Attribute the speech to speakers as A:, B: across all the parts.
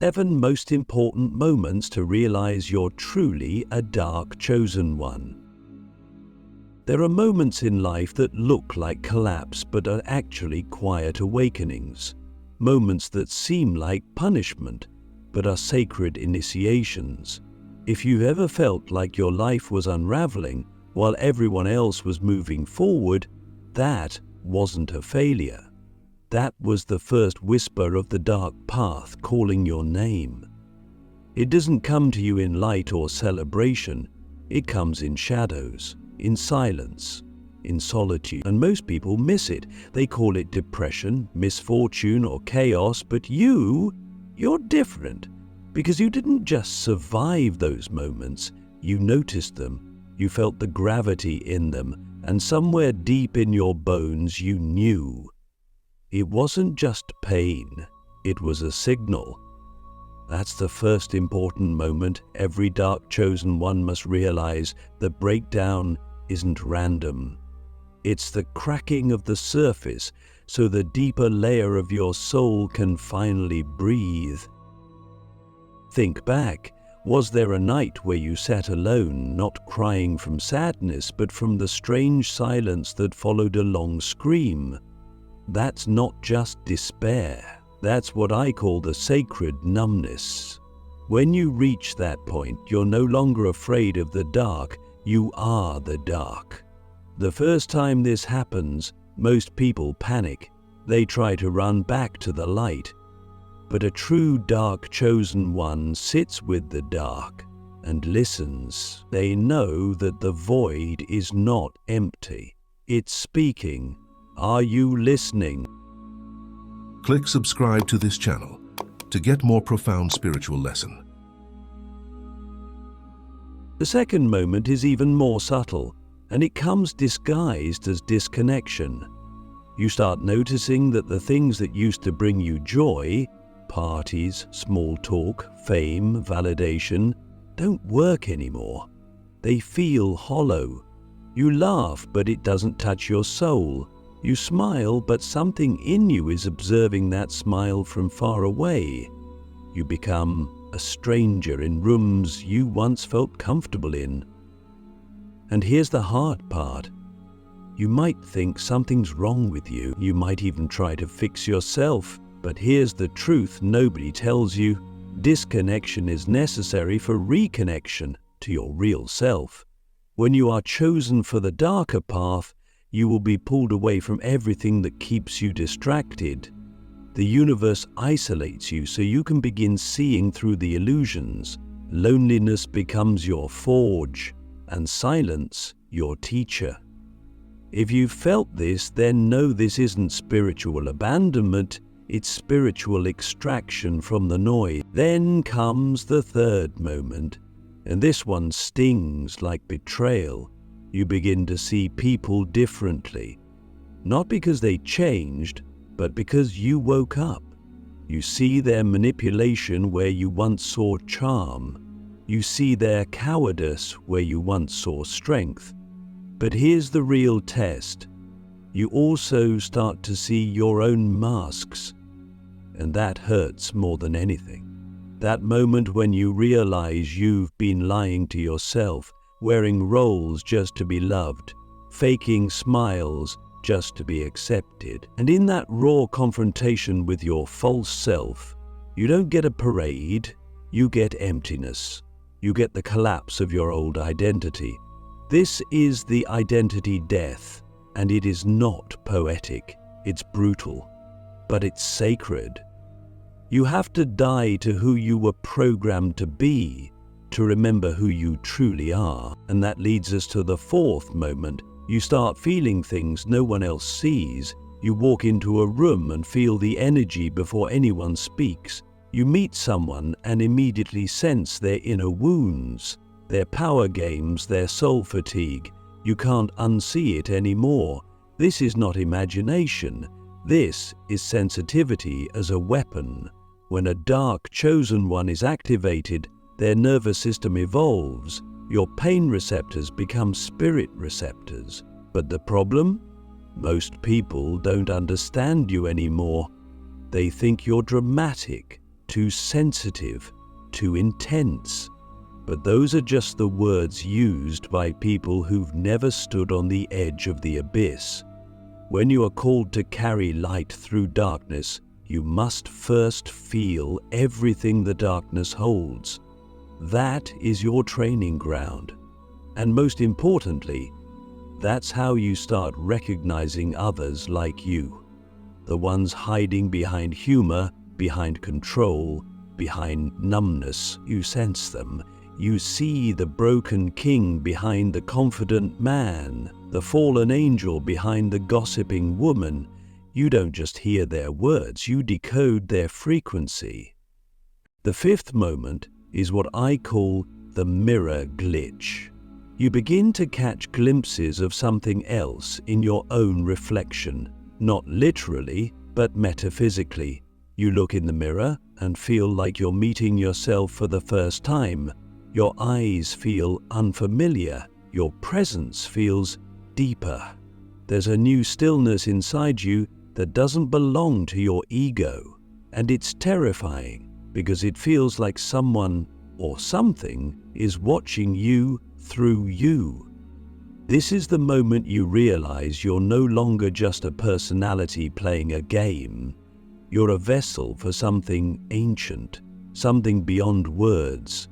A: 7 most important moments to realize you're truly a dark chosen one. There are moments in life that look like collapse but are actually quiet awakenings. Moments that seem like punishment but are sacred initiations. If you've ever felt like your life was unraveling while everyone else was moving forward, that wasn't a failure. That was the first whisper of the dark path calling your name. It doesn't come to you in light or celebration. It comes in shadows, in silence, in solitude. And most people miss it. They call it depression, misfortune, or chaos, but you're different. Because you didn't just survive those moments, you noticed them, you felt the gravity in them, and somewhere deep in your bones you knew. It wasn't just pain, it was a signal. That's the first important moment every dark chosen one must realize that breakdown isn't random. It's the cracking of the surface so the deeper layer of your soul can finally breathe. Think back. Was there a night where you sat alone, not crying from sadness, but from the strange silence that followed a long scream? That's not just despair. That's what I call the sacred numbness. When you reach that point, you're no longer afraid of the dark. You are the dark. The first time this happens, most people panic. They try to run back to the light. But a true dark chosen one sits with the dark and listens. They know that the void is not empty. It's speaking. Are you listening?
B: Click subscribe to this channel to get more profound spiritual lesson.
A: The second moment is even more subtle, and it comes disguised as disconnection. You start noticing that the things that used to bring you joy, parties, small talk, fame, validation, don't work anymore. They feel hollow. You laugh, but it doesn't touch your soul. You smile, but something in you is observing that smile from far away. You become a stranger in rooms you once felt comfortable in. And here's the hard part. You might think something's wrong with you. You might even try to fix yourself. But here's the truth nobody tells you. Disconnection is necessary for reconnection to your real self. When you are chosen for the darker path, you will be pulled away from everything that keeps you distracted. The universe isolates you so you can begin seeing through the illusions. Loneliness becomes your forge, and silence your teacher. If you've felt this, then know this isn't spiritual abandonment, it's spiritual extraction from the noise. Then comes the third moment, and this one stings like betrayal. You begin to see people differently, not because they changed, but because you woke up. You see their manipulation where you once saw charm. You see their cowardice where you once saw strength. But here's the real test. You also start to see your own masks, and that hurts more than anything. That moment when you realize you've been lying to yourself, wearing roles just to be loved, faking smiles just to be accepted. And in that raw confrontation with your false self, you don't get a parade, you get emptiness. You get the collapse of your old identity. This is the identity death, and it is not poetic. It's brutal, but it's sacred. You have to die to who you were programmed to be, to remember who you truly are. And that leads us to the fourth moment. You start feeling things no one else sees. You walk into a room and feel the energy before anyone speaks. You meet someone and immediately sense their inner wounds, their power games, their soul fatigue. You can't unsee it anymore. This is not imagination. This is sensitivity as a weapon. When a dark chosen one is activated, their nervous system evolves. Your pain receptors become spirit receptors. But the problem? Most people don't understand you anymore. They think you're dramatic, too sensitive, too intense. But those are just the words used by people who've never stood on the edge of the abyss. When you are called to carry light through darkness, you must first feel everything the darkness holds. That is your training ground. And most importantly, that's how you start recognizing others like you. The ones hiding behind humor, behind control, behind numbness. You sense them. You see the broken king behind the confident man, the fallen angel behind the gossiping woman. You don't just hear their words, you decode their frequency. The fifth moment is what I call the mirror glitch. You begin to catch glimpses of something else in your own reflection, not literally, but metaphysically. You look in the mirror and feel like you're meeting yourself for the first time. Your eyes feel unfamiliar. Your presence feels deeper. There's a new stillness inside you that doesn't belong to your ego. And it's terrifying because it feels like someone or something is watching you through you. This is the moment you realize you're no longer just a personality playing a game. You're a vessel for something ancient, something beyond words.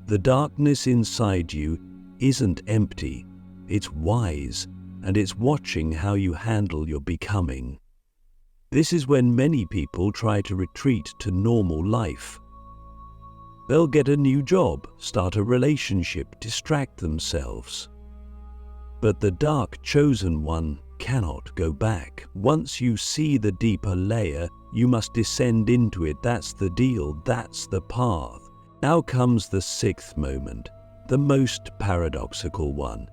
A: The darkness inside you isn't empty, it's wise, and it's watching how you handle your becoming. This is when many people try to retreat to normal life. They'll get a new job, start a relationship, distract themselves. But the dark chosen one cannot go back. Once you see the deeper layer, you must descend into it. That's the deal, that's the path. Now comes the sixth moment, the most paradoxical one.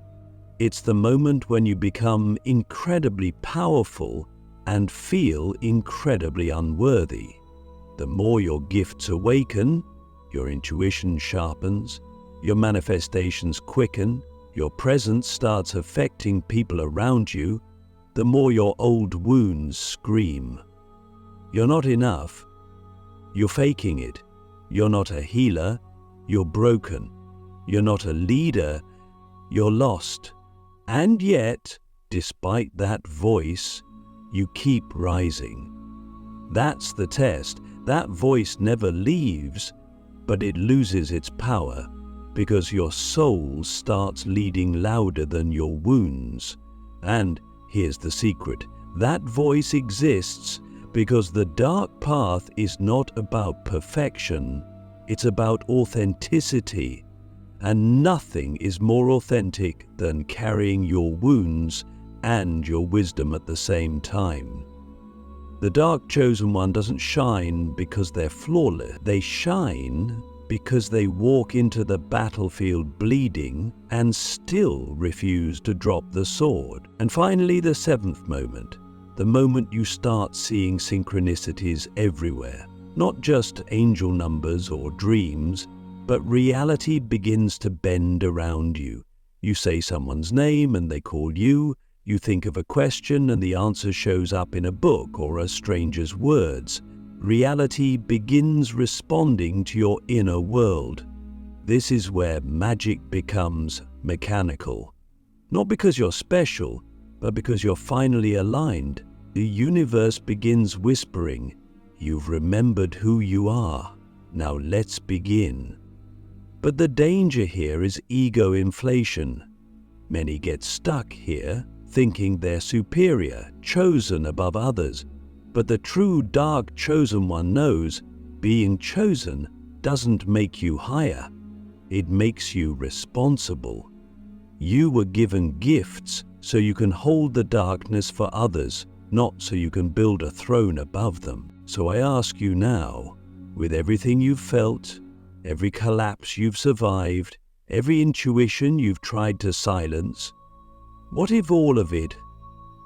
A: It's the moment when you become incredibly powerful and feel incredibly unworthy. The more your gifts awaken, your intuition sharpens, your manifestations quicken, your presence starts affecting people around you, the more your old wounds scream. You're not enough. You're faking it. You're not a healer, you're broken. You're not a leader, you're lost. And yet, despite that voice, you keep rising. That's the test. That voice never leaves, but it loses its power because your soul starts leading louder than your wounds. And here's the secret. That voice exists because the dark path is not about perfection, it's about authenticity. And nothing is more authentic than carrying your wounds and your wisdom at the same time. The dark chosen one doesn't shine because they're flawless. They shine because they walk into the battlefield bleeding and still refuse to drop the sword. And finally, the seventh moment. The moment you start seeing synchronicities everywhere, not just angel numbers or dreams, but reality begins to bend around you. You say someone's name and they call you. You think of a question and the answer shows up in a book or a stranger's words. Reality begins responding to your inner world. This is where magic becomes mechanical. Not because you're special, but because you're finally aligned. The universe begins whispering, "You've remembered who you are. Now let's begin." But the danger here is ego inflation. Many get stuck here, thinking they're superior, chosen above others. But the true dark chosen one knows being chosen doesn't make you higher. It makes you responsible. You were given gifts so you can hold the darkness for others, not so you can build a throne above them. So I ask you now, with everything you've felt, every collapse you've survived, every intuition you've tried to silence, what if all of it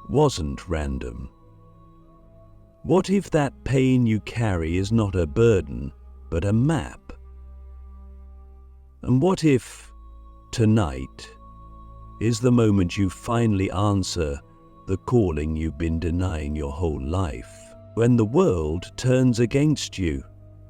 A: wasn't random? What if that pain you carry is not a burden, but a map? And what if tonight is the moment you finally answer the calling you've been denying your whole life? When the world turns against you,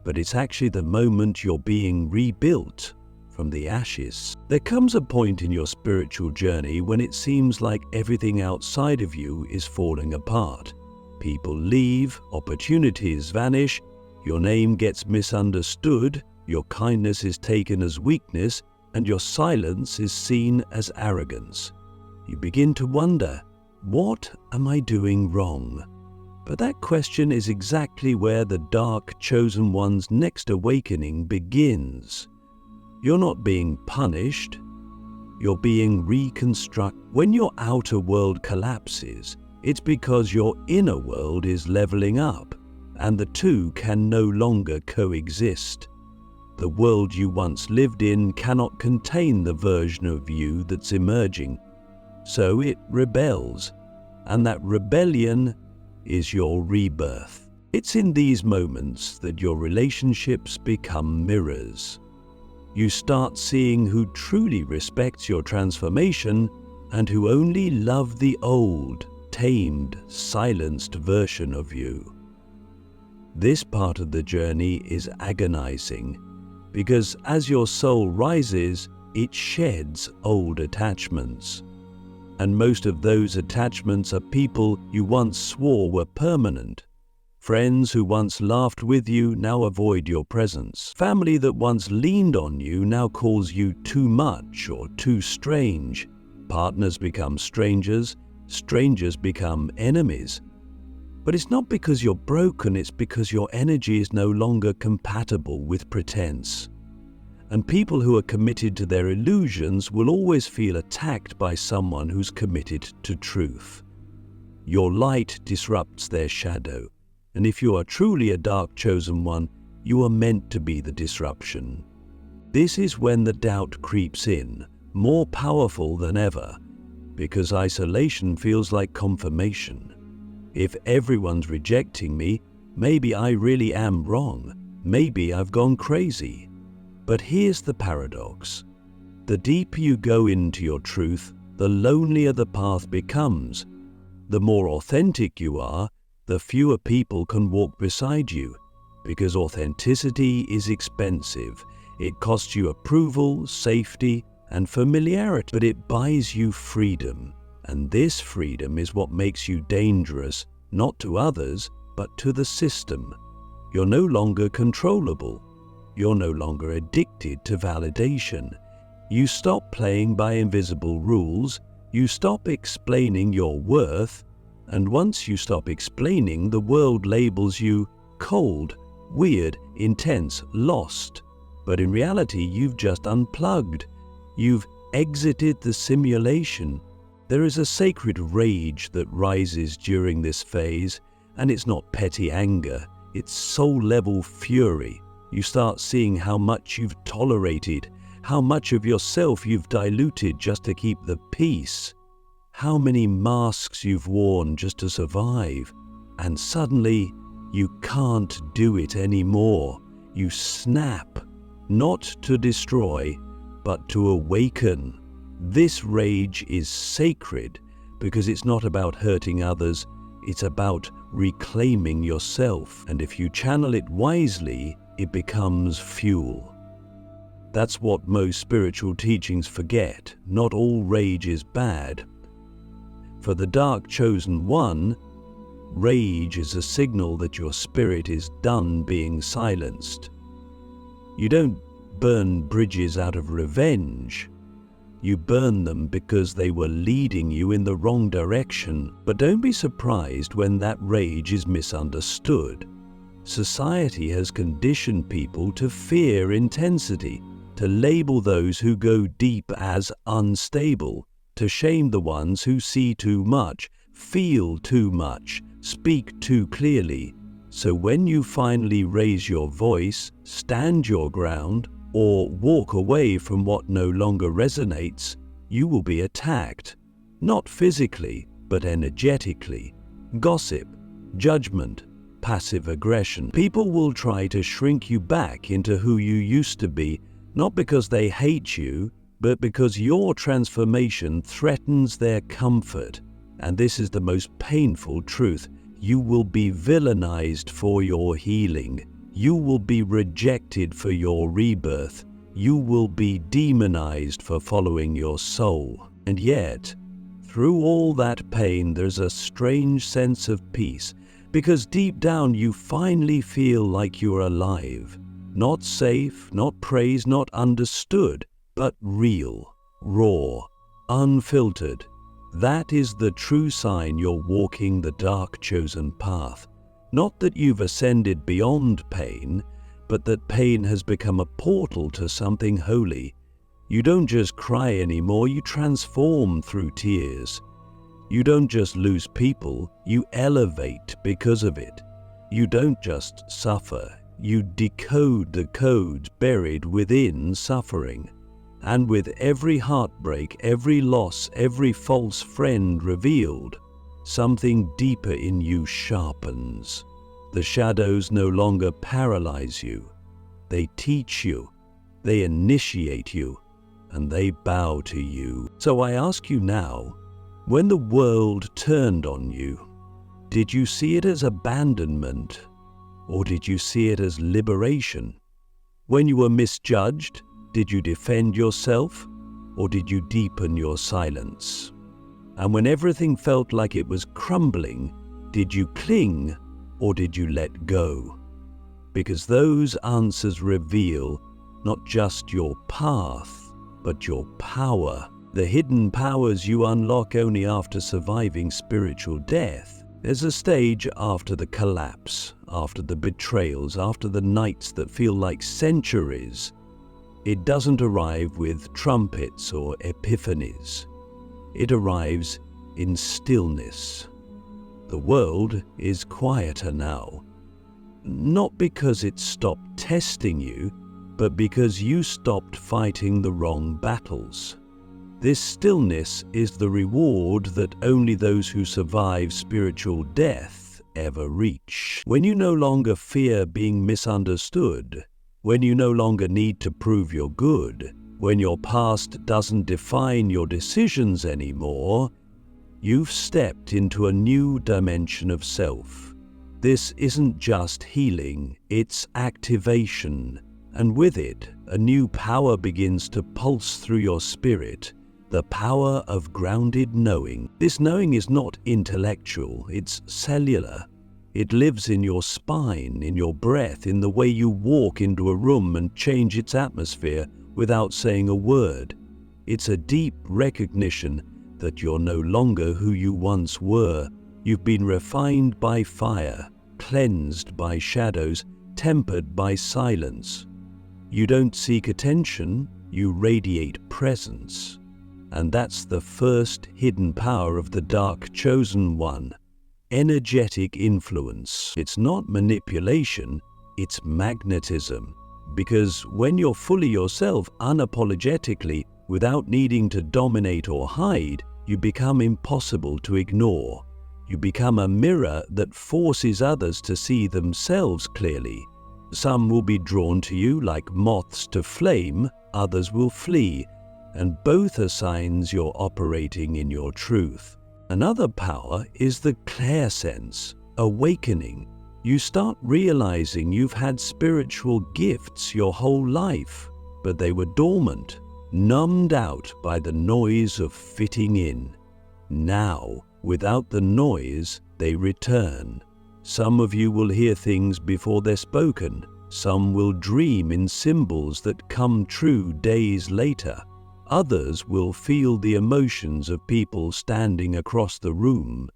A: but it's actually the moment you're being rebuilt from the ashes. There comes a point in your spiritual journey when it seems like everything outside of you is falling apart. People leave, opportunities vanish, your name gets misunderstood, your kindness is taken as weakness, and your silence is seen as arrogance. You begin to wonder, what am I doing wrong? But that question is exactly where the dark chosen one's next awakening begins. You're not being punished, you're being reconstructed. When your outer world collapses, it's because your inner world is leveling up, and the two can no longer coexist. The world you once lived in cannot contain the version of you that's emerging, so it rebels, and that rebellion is your rebirth. It's in these moments that your relationships become mirrors. You start seeing who truly respects your transformation and who only love the old, tamed, silenced version of you. This part of the journey is agonizing because as your soul rises, it sheds old attachments. And most of those attachments are people you once swore were permanent. Friends who once laughed with you now avoid your presence. Family that once leaned on you now calls you too much or too strange. Partners become strangers, strangers become enemies. But it's not because you're broken, it's because your energy is no longer compatible with pretense. And people who are committed to their illusions will always feel attacked by someone who's committed to truth. Your light disrupts their shadow, and if you are truly a dark chosen one, you are meant to be the disruption. This is when the doubt creeps in, more powerful than ever, because isolation feels like confirmation. If everyone's rejecting me, maybe I really am wrong, maybe I've gone crazy. But here's the paradox. The deeper you go into your truth, the lonelier the path becomes. The more authentic you are, the fewer people can walk beside you, because authenticity is expensive. It costs you approval, safety, and familiarity, but it buys you freedom. And this freedom is what makes you dangerous, not to others, but to the system. You're no longer controllable. You're no longer addicted to validation. You stop playing by invisible rules. You stop explaining your worth. And once you stop explaining, the world labels you cold, weird, intense, lost. But in reality, you've just unplugged. You've exited the simulation. There is a sacred rage that rises during this phase, and it's not petty anger, it's soul-level fury. You start seeing how much you've tolerated, how much of yourself you've diluted just to keep the peace, how many masks you've worn just to survive, and suddenly you can't do it anymore. You snap, not to destroy, but to awaken. This rage is sacred because it's not about hurting others, it's about reclaiming yourself. And if you channel it wisely, it becomes fuel. That's what most spiritual teachings forget. Not all rage is bad. For the dark chosen one, rage is a signal that your spirit is done being silenced. You don't burn bridges out of revenge. You burn them because they were leading you in the wrong direction. But don't be surprised when that rage is misunderstood. Society has conditioned people to fear intensity, to label those who go deep as unstable, to shame the ones who see too much, feel too much, speak too clearly. So when you finally raise your voice, stand your ground, or walk away from what no longer resonates, you will be attacked. Not physically, but energetically. Gossip, judgment, passive aggression. People will try to shrink you back into who you used to be, not because they hate you, but because your transformation threatens their comfort. And this is the most painful truth. You will be villainized for your healing. You will be rejected for your rebirth. You will be demonized for following your soul. And yet, through all that pain, there's a strange sense of peace, because deep down you finally feel like you're alive. Not safe, not praised, not understood, but real, raw, unfiltered. That is the true sign you're walking the dark chosen path. Not that you've ascended beyond pain, but that pain has become a portal to something holy. You don't just cry anymore, you transform through tears. You don't just lose people, you elevate because of it. You don't just suffer, you decode the codes buried within suffering. And with every heartbreak, every loss, every false friend revealed, something deeper in you sharpens. The shadows no longer paralyze you. They teach you, they initiate you, and they bow to you. So I ask you now, when the world turned on you, did you see it as abandonment, or did you see it as liberation? When you were misjudged, did you defend yourself, or did you deepen your silence? And when everything felt like it was crumbling, did you cling, or did you let go? Because those answers reveal not just your path, but your power. The hidden powers you unlock only after surviving spiritual death. There's a stage after the collapse, after the betrayals, after the nights that feel like centuries. It doesn't arrive with trumpets or epiphanies. It arrives in stillness. The world is quieter now. Not because it stopped testing you, but because you stopped fighting the wrong battles. This stillness is the reward that only those who survive spiritual death ever reach. When you no longer fear being misunderstood, when you no longer need to prove you're good, when your past doesn't define your decisions anymore, you've stepped into a new dimension of self. This isn't just healing, it's activation. And with it, a new power begins to pulse through your spirit, the power of grounded knowing. This knowing is not intellectual, it's cellular. It lives in your spine, in your breath, in the way you walk into a room and change its atmosphere without saying a word. It's a deep recognition that you're no longer who you once were. You've been refined by fire, cleansed by shadows, tempered by silence. You don't seek attention, you radiate presence. And that's the first hidden power of the dark chosen one. Energetic influence. It's not manipulation, it's magnetism. Because when you're fully yourself, unapologetically, without needing to dominate or hide, you become impossible to ignore. You become a mirror that forces others to see themselves clearly. Some will be drawn to you like moths to flame, others will flee, and both are signs you're operating in your truth. Another power is the clairsense, awakening. You start realizing you've had spiritual gifts your whole life, but they were dormant, numbed out by the noise of fitting in. Now, without the noise, they return. Some of you will hear things before they're spoken. Some will dream in symbols that come true days later. Others will feel the emotions of people standing across the room.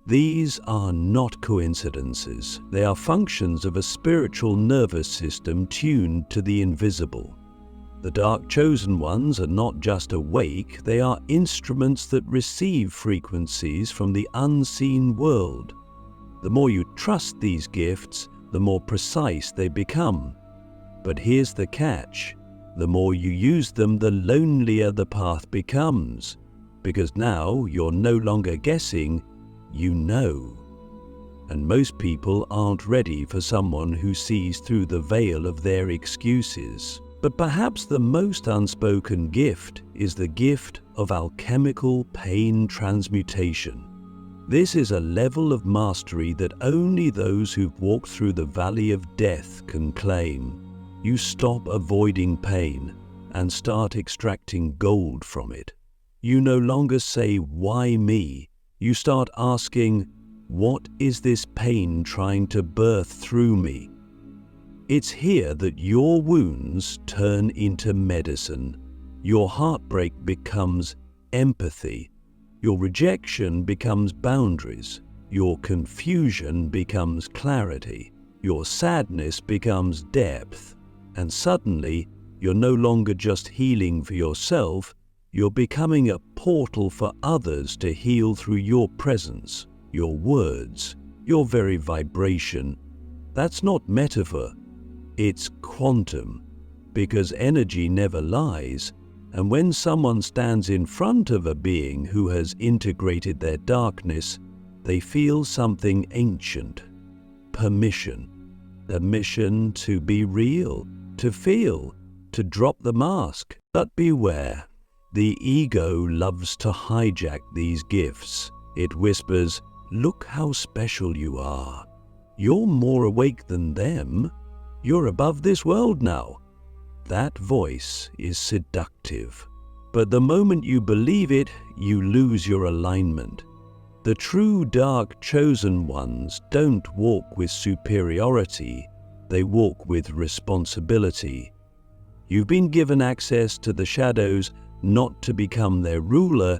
A: These are not coincidences. They are functions of a spiritual nervous system tuned to the invisible. The dark chosen ones are not just awake, they are instruments that receive frequencies from the unseen world. The more you trust these gifts, the more precise they become. But here's the catch. The more you use them, the lonelier the path becomes. Because now you're no longer guessing, you know. And most people aren't ready for someone who sees through the veil of their excuses. But perhaps the most unspoken gift is the gift of alchemical pain transmutation. This is a level of mastery that only those who've walked through the valley of death can claim. You stop avoiding pain and start extracting gold from it. You no longer say, "Why me?" You start asking, "What is this pain trying to birth through me?" It's here that your wounds turn into medicine. Your heartbreak becomes empathy. Your rejection becomes boundaries. Your confusion becomes clarity. Your sadness becomes depth. And suddenly, you're no longer just healing for yourself, you're becoming a portal for others to heal through your presence, your words, your very vibration. That's not metaphor, it's quantum, because energy never lies. And when someone stands in front of a being who has integrated their darkness, they feel something ancient. Permission. Permission to be real, to feel, to drop the mask. But beware. The ego loves to hijack these gifts. It whispers, "Look how special you are. You're more awake than them. You're above this world now." That voice is seductive. But the moment you believe it, you lose your alignment. The true dark chosen ones don't walk with superiority, they walk with responsibility. You've been given access to the shadows not to become their ruler,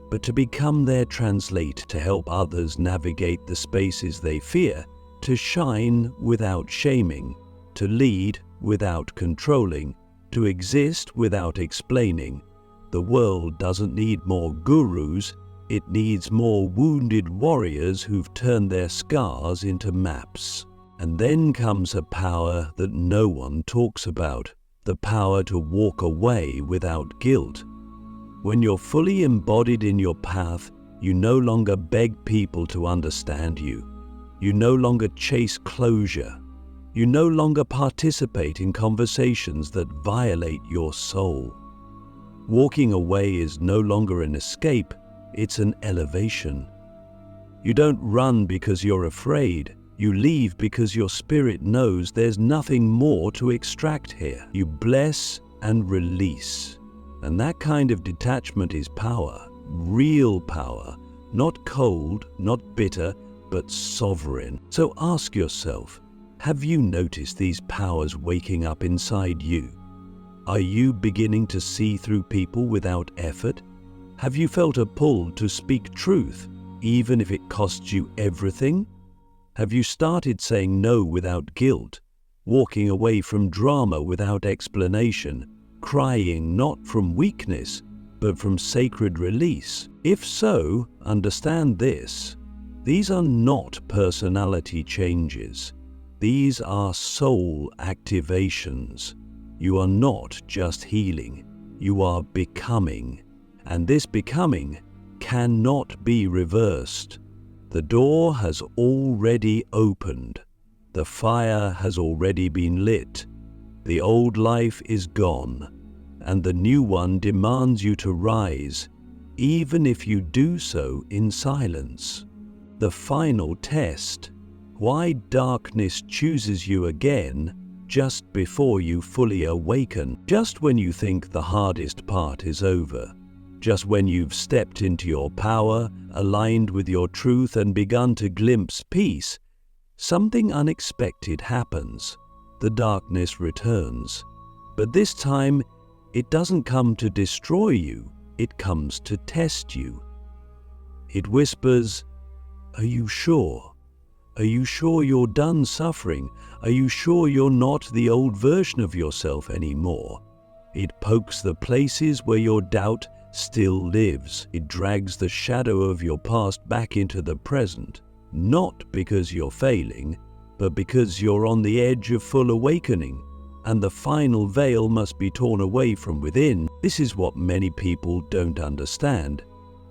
A: but to become their translator, to help others navigate the spaces they fear, to shine without shaming, to lead without controlling, to exist without explaining. The world doesn't need more gurus, it needs more wounded warriors who've turned their scars into maps. And then comes a power that no one talks about, the power to walk away without guilt. When you're fully embodied in your path, you no longer beg people to understand you. You no longer chase closure. You no longer participate in conversations that violate your soul. Walking away is no longer an escape, it's an elevation. You don't run because you're afraid. You leave because your spirit knows there's nothing more to extract here. You bless and release. And that kind of detachment is power, real power, not cold, not bitter, but sovereign. So ask yourself, have you noticed these powers waking up inside you? Are you beginning to see through people without effort? Have you felt a pull to speak truth, even if it costs you everything? Have you started saying no without guilt, walking away from drama without explanation, crying not from weakness, but from sacred release? If so, understand this. These are not personality changes. These are soul activations. You are not just healing, you are becoming. And this becoming cannot be reversed. The door has already opened. The fire has already been lit. The old life is gone, and the new one demands you to rise, even if you do so in silence. The final test, why darkness chooses you again just before you fully awaken, just when you think the hardest part is over, just when you've stepped into your power, aligned with your truth and begun to glimpse peace, something unexpected happens. The darkness returns, but this time it doesn't come to destroy you, it comes to test you. It whispers, "Are you sure? Are you sure you're done suffering? Are you sure you're not the old version of yourself anymore?" It pokes the places where your doubt still lives. It drags the shadow of your past back into the present, not because you're failing, but because you're on the edge of full awakening, and the final veil must be torn away from within. This is what many people don't understand.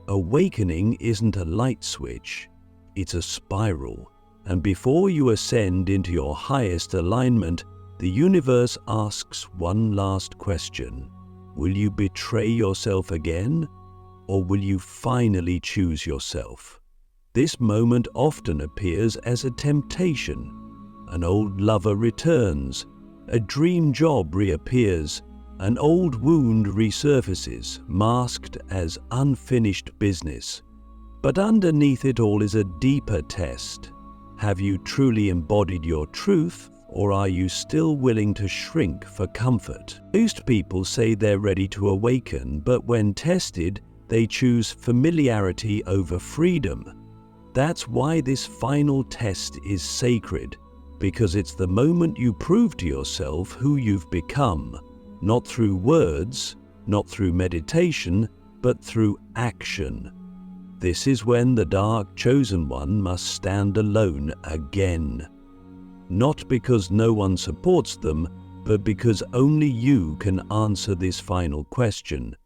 A: Awakening isn't a light switch, it's a spiral. And before you ascend into your highest alignment, the universe asks one last question. Will you betray yourself again, or will you finally choose yourself? This moment often appears as a temptation. An old lover returns, a dream job reappears, an old wound resurfaces, masked as unfinished business. But underneath it all is a deeper test. Have you truly embodied your truth, or are you still willing to shrink for comfort? Most people say they're ready to awaken, but when tested, they choose familiarity over freedom. That's why this final test is sacred, because it's the moment you prove to yourself who you've become, not through words, not through meditation, but through action. This is when the dark chosen one must stand alone again. Not because no one supports them, but because only you can answer this final question.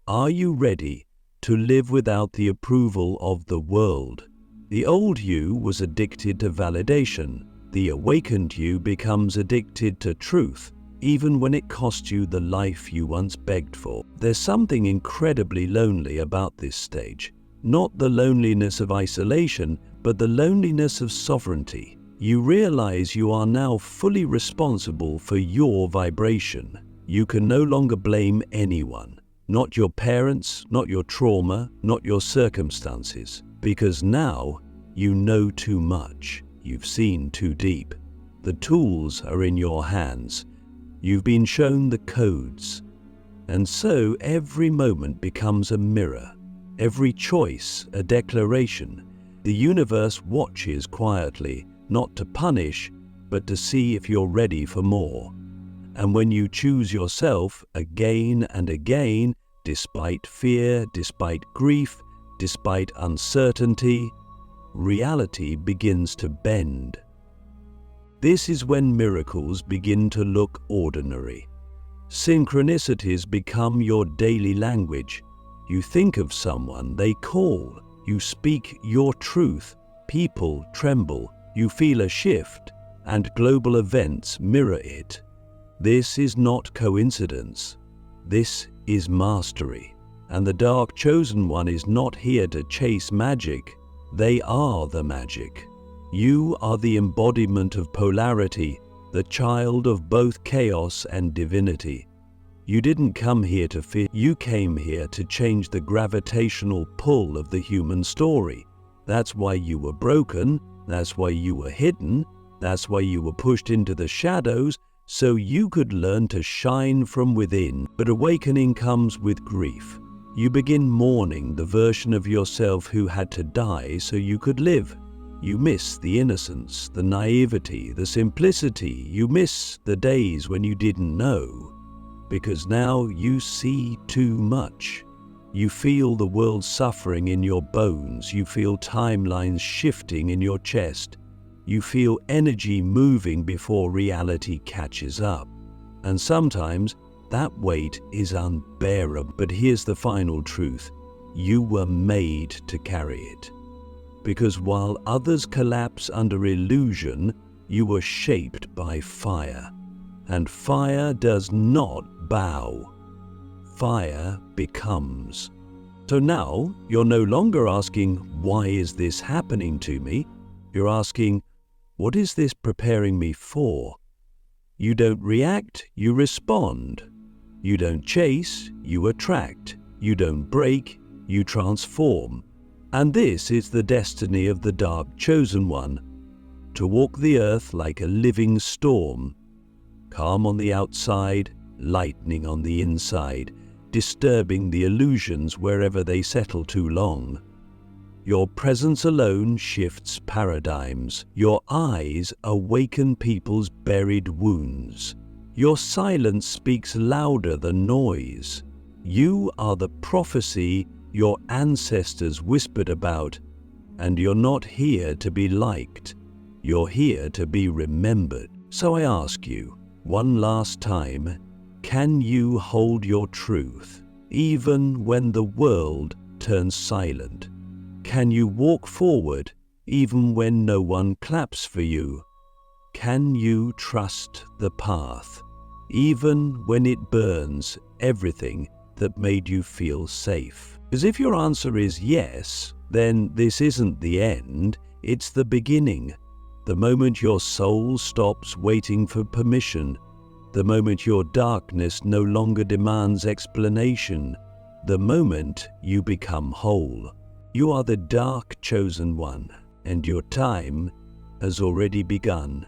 A: Are you ready to live without the approval of the world? The old you was addicted to validation. The awakened you becomes addicted to truth, even when it cost you the life you once begged for. There's something incredibly lonely about this stage. Not the loneliness of isolation, but the loneliness of sovereignty. You realize you are now fully responsible for your vibration. You can no longer blame anyone. Not your parents, not your trauma, not your circumstances. Because now you know too much. You've seen too deep. The tools are in your hands. You've been shown the codes. And so every moment becomes a mirror. Every choice a declaration. The universe watches quietly, not to punish, but to see if you're ready for more. And when you choose yourself again and again, despite fear, despite grief, despite uncertainty, reality begins to bend. This is when miracles begin to look ordinary. Synchronicities become your daily language. You think of someone, they call. You speak your truth. People tremble. You feel a shift, and global events mirror it. This is not coincidence. This is mastery. And the dark chosen one is not here to chase magic. They are the magic. You are the embodiment of polarity, the child of both chaos and divinity. You didn't come here to fear, you came here to change the gravitational pull of the human story. That's why you were broken, that's why you were hidden, that's why you were pushed into the shadows, so you could learn to shine from within. But awakening comes with grief. You begin mourning the version of yourself who had to die so you could live. You miss the innocence, the naivety, the simplicity. You miss the days when you didn't know. Because now you see too much. You feel the world suffering in your bones. You feel timelines shifting in your chest. You feel energy moving before reality catches up. And sometimes that weight is unbearable. But here's the final truth. You were made to carry it. Because while others collapse under illusion, you were shaped by fire. And fire does not bow. Fire becomes. So now you're no longer asking, why is this happening to me? You're asking, what is this preparing me for? You don't react, you respond. You don't chase, you attract. You don't break, you transform. And this is the destiny of the dark chosen one, to walk the earth like a living storm, calm on the outside, lightning on the inside, disturbing the illusions wherever they settle too long. Your presence alone shifts paradigms. Your eyes awaken people's buried wounds. Your silence speaks louder than noise. You are the prophecy your ancestors whispered about, and you're not here to be liked. You're here to be remembered. So I ask you, one last time, can you hold your truth, even when the world turns silent? Can you walk forward, even when no one claps for you? Can you trust the path, even when it burns everything that made you feel safe? Because if your answer is yes, then this isn't the end, it's the beginning. The moment your soul stops waiting for permission, the moment your darkness no longer demands explanation, the moment you become whole. You are the dark chosen one, and your time has already begun.